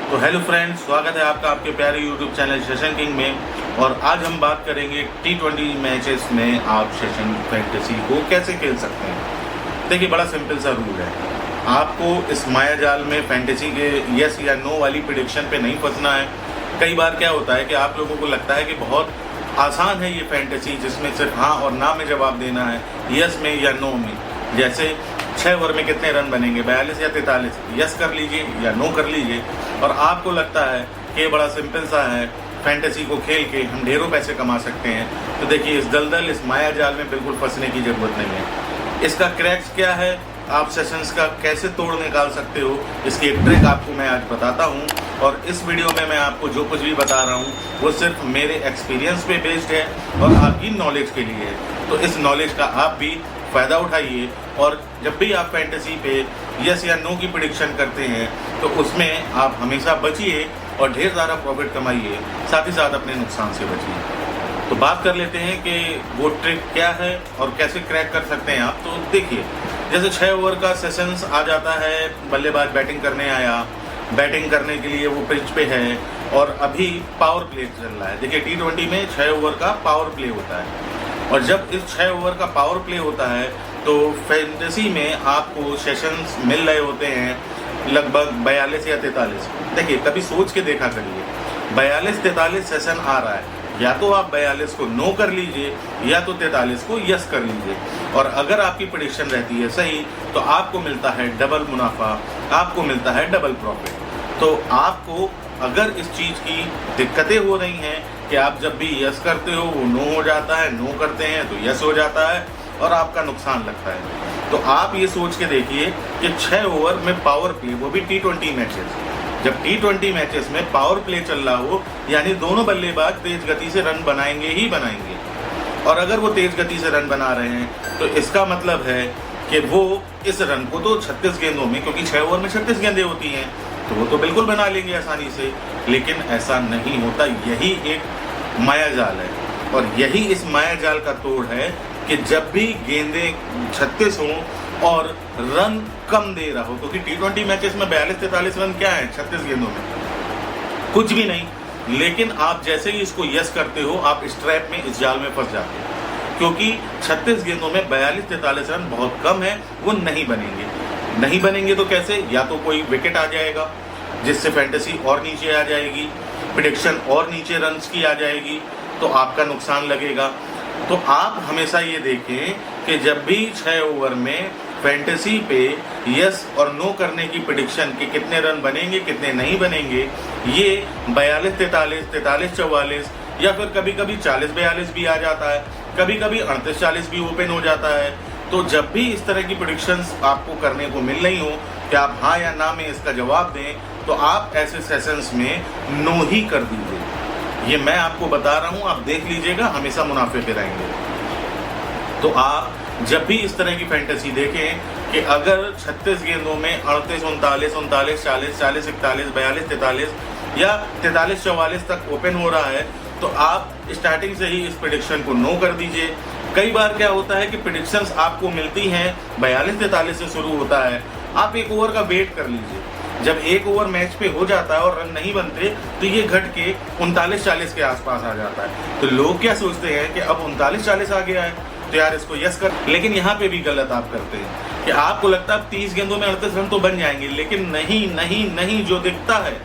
तो hello friends, स्वागत है आपका आपके प्यारे यूट्यूब चैनल सेशन किंग में। और आज हम बात करेंगे T20 मैचेस में आप सेशन फैंटेसी को कैसे खेल सकते हैं। देखिए, बड़ा सिंपल सा रूल है। आपको इस माया जाल में फैंटेसी के यस या नो वाली प्रेडिक्शन पे नहीं फंसना है। कई बार क्या होता है कि आप लोगों को लगता है कि बहुत आसान है ये फैंटेसी, जिसमें सिर्फ हाँ और ना में जवाब देना है, यस में या नो में। जैसे 6 ओवर में कितने रन बनेंगे, 42 या 43, यस कर लीजिए या नो कर लीजिए। और आपको लगता है कि बड़ा सिंपल सा है, फैंटेसी को खेल के हम ढेरों पैसे कमा सकते हैं। तो देखिए, इस दलदल, इस माया जाल में बिल्कुल फंसने की ज़रूरत नहीं है। इसका क्रैक्स क्या है, आप सेशंस का कैसे तोड़ निकाल सकते हो, इसकी एक ट्रिक आपको मैं आज बताता हूँ। और इस वीडियो में मैं आपको जो कुछ भी बता रहा हूँ वो सिर्फ मेरे एक्सपीरियंस पे बेस्ड है और आपकी नॉलेज के लिए है। तो इस नॉलेज का आप भी फ़ायदा उठाइए और जब भी आप फैंटेसी पे यस या नो की प्रेडिक्शन करते हैं तो उसमें आप हमेशा बचिए और ढेर सारा प्रॉफिट कमाइए, साथ ही साथ अपने नुकसान से बचिए। तो बात कर लेते हैं कि वो ट्रिक क्या है और कैसे क्रैक कर सकते हैं आप। तो देखिए, जैसे 6 ओवर का सेशंस आ जाता है, बल्लेबाज बैटिंग करने आया, बैटिंग करने के लिए वो पिच पे है और अभी पावर प्ले चल रहा है। देखिए, T20 में 6 ओवर का पावर प्ले होता है और जब इस 6 ओवर का पावर प्ले होता है तो फैंटेसी में आपको सेशंस मिल रहे होते हैं लगभग 42 या 43। देखिए, कभी सोच के देखा करिए, 42-43 सेशन आ रहा है, या तो आप 42 को नो कर लीजिए या तो 43 को यस कर लीजिए। और अगर आपकी प्रेडिक्शन रहती है सही तो आपको मिलता है डबल मुनाफा, आपको मिलता है डबल प्रॉफिट। तो आपको अगर इस चीज़ की दिक्कतें हो रही हैं कि आप जब भी यस करते हो वो नो हो जाता है, नो करते हैं तो यस हो जाता है और आपका नुकसान लगता है, तो आप ये सोच के देखिए कि 6 ओवर में पावर प्ले, वो भी T20 मैचेस, जब T20 मैचेस में पावर प्ले चल रहा हो, यानी दोनों बल्लेबाज तेज गति से रन बनाएंगे ही बनाएंगे। और अगर वो तेज गति से रन बना रहे हैं तो इसका मतलब है कि वो इस रन को तो 36 गेंदों में, क्योंकि 6 ओवर में 36 गेंदें होती हैं, तो वो तो बिल्कुल बना लेंगे आसानी से। लेकिन ऐसा नहीं होता, यही एक माया जाल है और यही इस माया जाल का तोड़ है कि जब भी गेंदें 36 हों और रन कम दे रहा हो, क्योंकि T20 मैचेस में 42-43 रन क्या है 36 गेंदों में, कुछ भी नहीं। लेकिन आप जैसे ही इसको यस करते हो, आप इस ट्रैप में, इस जाल में फंस जाते हो, क्योंकि 36 गेंदों में 42-43 रन बहुत कम है, वो नहीं बनेंगे। नहीं बनेंगे तो कैसे, या तो कोई विकेट आ जाएगा जिससे फैंटेसी और नीचे आ जाएगी, प्रेडिक्शन और नीचे रन्स की आ जाएगी, तो आपका नुकसान लगेगा। तो आप हमेशा ये देखें कि जब भी 6 ओवर में फैंटेसी पे यस और नो करने की प्रेडिक्शन कि कितने रन बनेंगे कितने नहीं बनेंगे, ये 42-43, 43-44 या फिर कभी कभी 40-42 भी आ जाता है, कभी कभी 38-40 भी ओपन हो जाता है। तो जब भी इस तरह की प्रेडिक्शंस आपको करने को मिल रही हो कि आप हाँ या ना में इसका जवाब दें, तो आप ऐसे सेशंस में नो ही कर दीजिए। ये मैं आपको बता रहा हूँ, आप देख लीजिएगा, हमेशा मुनाफे पे रहेंगे। तो आप जब भी इस तरह की फैंटेसी देखें कि अगर 36 गेंदों में 38, 39, 39, 40, 40, 41, 42, 43 या 43-44 तक ओपन हो रहा है, तो आप स्टार्टिंग से ही इस प्रेडिक्शन को नो कर दीजिए। कई बार क्या होता है कि प्रेडिक्शंस आपको मिलती हैं 42-43 से शुरू होता है, आप 1 ओवर का वेट कर लीजिए। जब 1 ओवर मैच पे हो जाता है और रन नहीं बनते तो ये घट के 39-40 के आसपास आ जाता है। तो लोग क्या सोचते हैं कि अब 39-40 आ गया है तो यार इसको यस कर। लेकिन यहाँ पे भी गलत आप करते हैं कि आपको लगता है 30 गेंदों में 38 रन तो बन जाएंगे, लेकिन नहीं नहीं नहीं, जो दिखता है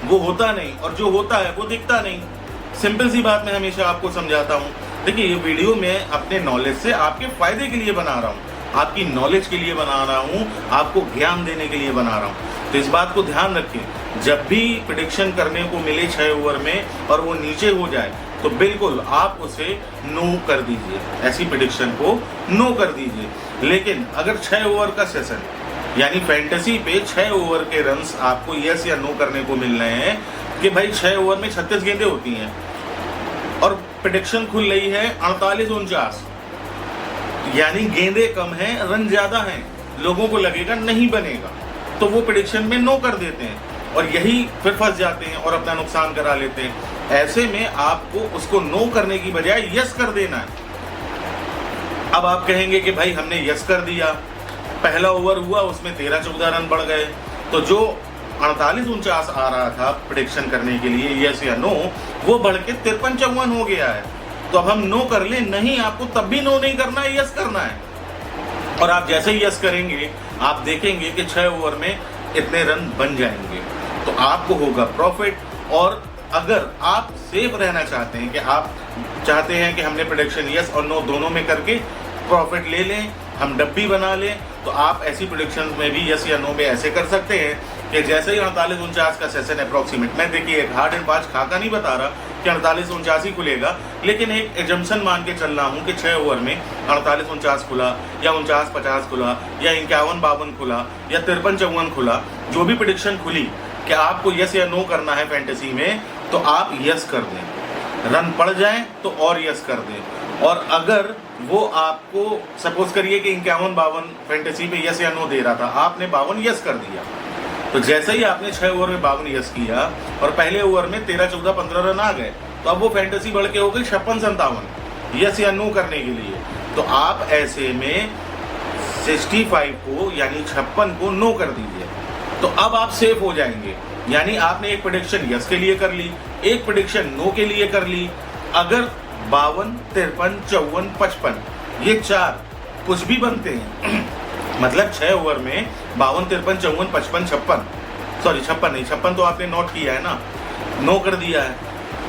वो होता नहीं और जो होता है वो दिखता नहीं। सिंपल सी बात मैं हमेशा आपको समझाता हूँ। देखिए, ये वीडियो मैं अपने नॉलेज से आपके फायदे के लिए बना रहा हूँ, आपकी नॉलेज के लिए बना रहा हूँ, आपको ज्ञान देने के लिए बना रहा हूँ। तो इस बात को ध्यान रखें, जब भी प्रेडिक्शन करने को मिले 6 ओवर में और वो नीचे हो जाए तो बिल्कुल आप उसे नो कर दीजिए, ऐसी प्रेडिक्शन को नो कर दीजिए। लेकिन अगर 6 ओवर का सेशन, यानी फैंटेसी पे 6 ओवर के रन्स आपको यस या नो करने को मिल रहे हैं कि भाई 6 ओवर में 36 गेंदें होती हैं और प्रेडिक्शन खुल रही है 48-49, यानी गेंदें कम हैं, रन ज्यादा हैं, लोगों को लगेगा नहीं बनेगा, तो वो प्रेडिक्शन में नो कर देते हैं और यही फिर फंस जाते हैं और अपना नुकसान करा लेते हैं। ऐसे में आपको उसको नो करने की बजाय यस कर देना है। अब आप कहेंगे कि भाई हमने यस कर दिया, पहला ओवर हुआ उसमें 13-14 रन बढ़ गए, तो जो 48-49 आ रहा था प्रेडिक्शन करने के लिए यस या नो, वो बढ़ के 53-54 हो गया है। तो अब हम नो कर ले, नहीं, आपको तब भी नो नहीं करना है, यस करना है। और आप जैसे ही यस करेंगे आप देखेंगे कि 6 ओवर में इतने रन बन जाएंगे, तो आपको होगा प्रॉफिट। और अगर आप सेफ रहना चाहते हैं, कि आप चाहते हैं कि हमने प्रेडिक्शन यस और नो दोनों में करके प्रॉफिट ले लें, हम डब्बी बना लें, तो आप ऐसी प्रेडिक्शन में भी यस या नो में ऐसे कर सकते हैं कि जैसे ही 48-49 का सेशन अप्रॉक्सीमेट, मैं देखिए एक हार्ड एंड फास्ट खाका नहीं बता रहा कि 48-49 ही खुलेगा, लेकिन एक एजम्पशन मान के चल रहा हूँ कि 6 ओवर में 48-49 खुला या 49-50 खुला या 51-52 खुला या 53-54 खुला, जो भी प्रेडिक्शन खुली कि आपको यस या नो करना है फैंटेसी में, तो आप यस कर दें। रन पड़ जाए तो और यस कर दें। और अगर वो आपको सपोज करिए कि 51-52 फैंटेसी में यस या नो दे रहा था, आपने 52 यस कर दिया, तो जैसे ही आपने 6 ओवर में 52 यस किया और पहले ओवर में 13-14-15 रन आ गए, तो अब वो फैंटेसी बढ़ के हो गई 56-57 यस या नो करने के लिए। तो आप ऐसे में 65 को यानी 56 को नो कर दीजिए, तो अब आप सेफ हो जाएंगे। यानी आपने एक प्रेडिक्शन यस के लिए कर ली, एक प्रेडिक्शन नो के लिए कर ली। अगर 52, 53, 54, 55 ये 4 कुछ भी बनते हैं मतलब 6 ओवर में 52, 53, 54, 55, 56, सॉरी 56 नहीं, 56 तो आपने नोट किया है ना, नो कर दिया है।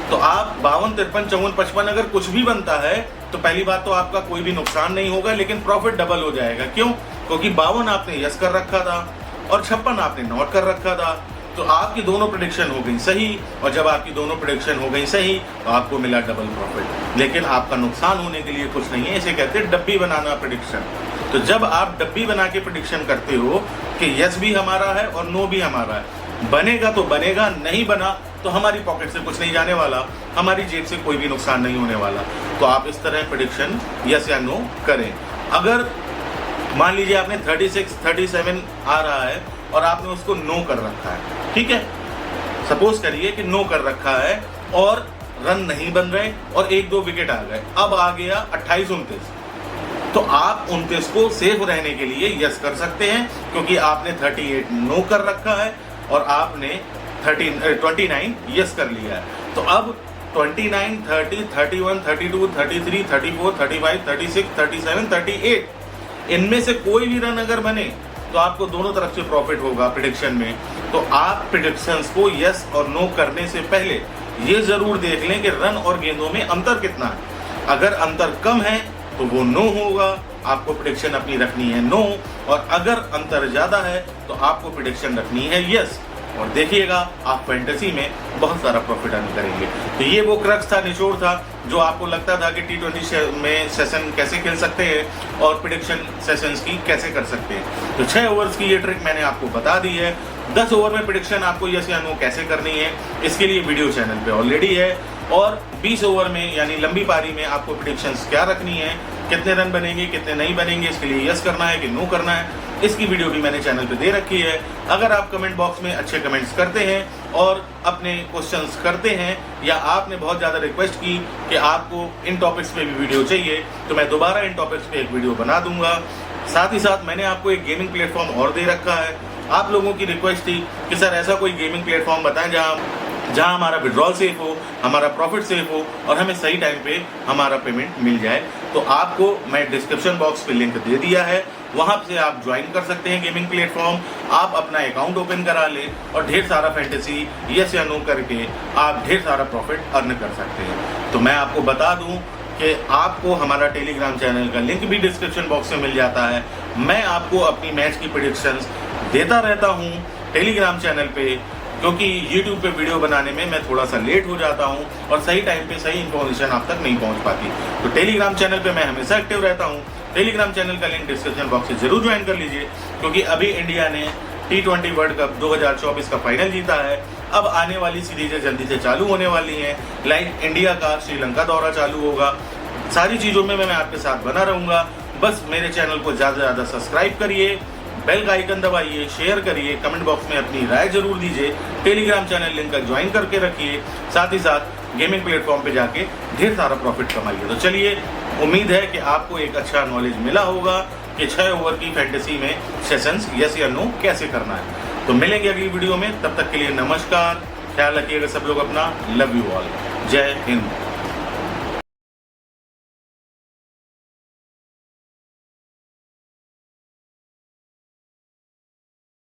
तो आप 52, 53, 54, 55 अगर कुछ भी बनता है तो पहली बात तो आपका कोई भी नुकसान नहीं होगा, लेकिन प्रॉफिट डबल हो जाएगा। क्यों? क्योंकि 52 आपने यस कर रखा था और 56 आपने नोट कर रखा था, तो आपकी दोनों प्रेडिक्शन हो गई सही। और जब आपकी दोनों प्रेडिक्शन हो गई सही तो आपको मिला डबल प्रॉफिट। लेकिन आपका नुकसान होने के लिए कुछ नहीं है, इसे कहते हैं डब्बी बनाना प्रेडिक्शन। तो जब आप डब्बी बना के प्रेडिक्शन करते हो कि यस भी हमारा है और नो भी हमारा है, बनेगा तो बनेगा, नहीं बना तो हमारी पॉकेट से कुछ नहीं जाने वाला, हमारी जेब से कोई भी नुकसान नहीं होने वाला। तो आप इस तरह प्रेडिक्शन यस या नो करें। अगर मान लीजिए आपने 36, 37 आ रहा है और आपने उसको नो कर रखा है, ठीक है, सपोज करिए कि नो कर रखा है और रन नहीं बन रहे और 1-2 विकेट आ गए, अब आ गया 28, 29, तो आप 29 को सेफ रहने के लिए यस कर सकते हैं, क्योंकि आपने 38 नो कर रखा है और आपने 29 यस कर लिया है। तो अब 29, 30, 31, 32, 33, 34, 35, 36, 37, 38 इनमें से कोई भी रन अगर बने तो आपको दोनों तरफ से प्रॉफिट होगा प्रेडिक्शन में। तो आप प्रेडिक्शंस को यस और नो करने से पहले ये जरूर देख लें कि रन और गेंदों में अंतर कितना है। अगर अंतर कम है तो वो नो होगा, आपको प्रेडिक्शन अपनी रखनी है नो, और अगर अंतर ज्यादा है तो आपको प्रेडिक्शन रखनी है यस। और देखिएगा आप फैंटेसी में बहुत सारा प्रॉफिट अर्न करेंगे। तो ये वो क्रक्स था, निचोड़ था, जो आपको लगता था कि T20 में सेशन कैसे खेल सकते हैं और प्रेडिक्शन सेशंस की कैसे कर सकते हैं। तो 6 ओवर्स की ये ट्रिक मैंने आपको बता दी है। 10 ओवर में प्रेडिक्शन आपको यस या नो कैसे करनी है, इसके लिए वीडियो चैनल पे ऑलरेडी है। और 20 ओवर में यानी लंबी पारी में आपको प्रेडिक्शंस क्या रखनी है, कितने रन बनेंगे कितने नहीं बनेंगे, इसके लिए यस करना है कि नो करना है, इसकी वीडियो भी मैंने चैनल पे दे रखी है। अगर आप कमेंट बॉक्स में अच्छे कमेंट्स करते हैं और अपने क्वेश्चंस करते हैं, या आपने बहुत ज़्यादा रिक्वेस्ट की कि आपको इन टॉपिक्स पे भी वीडियो चाहिए, तो मैं दोबारा इन टॉपिक्स पे एक वीडियो बना दूंगा। साथ ही साथ मैंने आपको एक गेमिंग प्लेटफॉर्म और दे रखा है। आप लोगों की रिक्वेस्ट थी कि सर ऐसा कोई गेमिंग प्लेटफॉर्म बताएं जहां हमारा विड्रॉल सेफ हो, हमारा प्रॉफिट सेफ हो और हमें सही टाइम पे हमारा पेमेंट मिल जाए। तो आपको मैं डिस्क्रिप्शन बॉक्स पे लिंक दे दिया है, वहां से आप ज्वाइन कर सकते हैं गेमिंग प्लेटफॉर्म। आप अपना अकाउंट ओपन करा लें और ढेर सारा फैंटेसी यस या नो करके आप ढेर सारा प्रॉफिट अर्न कर सकते हैं। तो मैं आपको बता दूं कि आपको हमारा टेलीग्राम चैनल का लिंक भी डिस्क्रिप्शन बॉक्स में मिल जाता है। मैं आपको अपनी मैच की प्रेडिक्शंस देता रहता हूं टेलीग्राम चैनल पे, क्योंकि YouTube पे वीडियो बनाने में मैं थोड़ा सा लेट हो जाता हूं और सही टाइम पे सही इन्फॉर्मेशन आप तक नहीं पहुंच पाती। तो टेलीग्राम चैनल पे मैं हमेशा एक्टिव रहता हूं। टेलीग्राम चैनल का लिंक डिस्क्रिप्शन बॉक्स से जरूर ज्वाइन कर लीजिए, क्योंकि अभी इंडिया ने T20 वर्ल्ड कप 2024 का फाइनल जीता है। अब आने वाली सीरीजें जल्दी से चालू होने वाली हैं, लाइक इंडिया का श्रीलंका दौरा चालू होगा। सारी चीज़ों में मैं आपके साथ बना रहूँगा। बस मेरे चैनल को ज़्यादा से ज़्यादा सब्सक्राइब करिए, बेल का आइकन दबाइए, शेयर करिए, कमेंट बॉक्स में अपनी राय जरूर दीजिए, टेलीग्राम चैनल लिंक का ज्वाइन करके रखिए, साथ ही साथ गेमिंग प्लेटफॉर्म पे जाके ढेर सारा प्रॉफिट कमाइए। तो चलिए, उम्मीद है कि आपको एक अच्छा नॉलेज मिला होगा कि 6 ओवर की फैंटेसी में सेशंस यस या नो कैसे करना है। तो मिलेंगे अगली वीडियो में, तब तक के लिए नमस्कार, ख्याल रखिएगा सब लोग अपना, लव यू ऑल, जय हिंद।